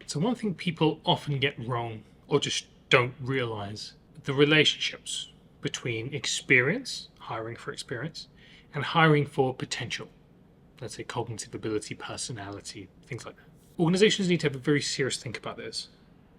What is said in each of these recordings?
So one thing people often get wrong or just don't realize, the relationships between experience, hiring for experience, and hiring for potential. Let's say cognitive ability, personality, things like that. Organizations need to have a very serious think about this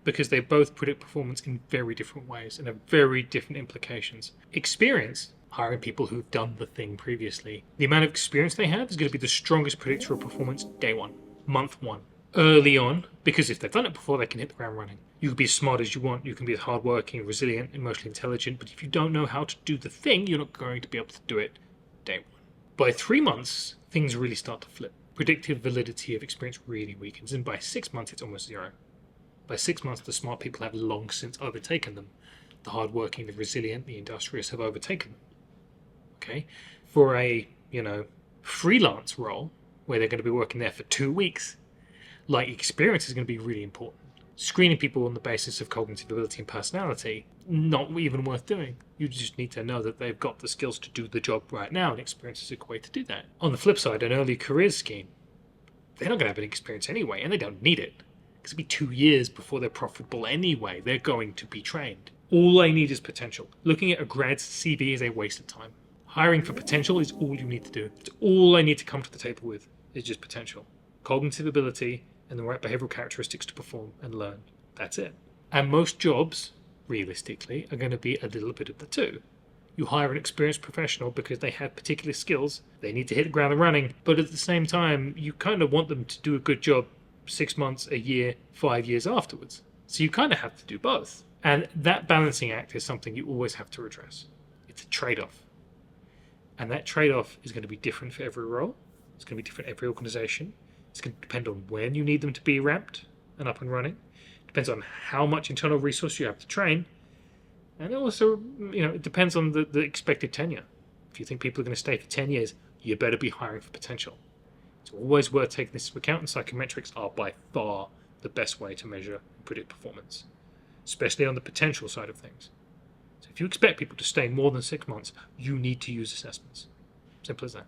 because they both predict performance in very different ways and have very different implications. Experience, hiring people who've done the thing previously, the amount of experience they have is going to be the strongest predictor of performance day one, month one, early on, because if they've done it before, they can hit the ground running. You can be as smart as you want, you can be as hardworking, resilient, emotionally intelligent, but if you don't know how to do the thing, you're not going to be able to do it day one. By 3 months, things really start to flip. Predictive validity of experience really weakens, and by 6 months, it's almost zero. By 6 months, the smart people have long since overtaken them. The hardworking, the resilient, the industrious have overtaken them. Okay? For a, freelance role, where they're going to be working there for 2 weeks, experience is going to be really important. Screening people on the basis of cognitive ability and personality, not even worth doing. You just need to know that they've got the skills to do the job right now, and experience is a way to do that. On the flip side, an early careers scheme, they're not going to have any experience anyway, and they don't need it. Because it'll be 2 years before they're profitable anyway. They're going to be trained. All they need is potential. Looking at a grad's CV is a waste of time. Hiring for potential is all you need to do. It's all I need to come to the table with, is just potential. Cognitive ability and the right behavioural characteristics to perform and learn. That's it. And most jobs, realistically, are going to be a little bit of the two. You hire an experienced professional because they have particular skills. They need to hit the ground running. But at the same time, you kind of want them to do a good job 6 months, a year, 5 years afterwards. So you kind of have to do both. And that balancing act is something you always have to address. It's a trade-off. And that trade-off is going to be different for every role. It's going to be different for every organization. It's going to depend on when you need them to be ramped and up and running. It depends on how much internal resource you have to train. And also, it depends on the expected tenure. If you think people are going to stay for 10 years, you better be hiring for potential. It's always worth taking this into account, and psychometrics are by far the best way to measure and predict performance, especially on the potential side of things. So if you expect people to stay more than 6 months, you need to use assessments. Simple as that.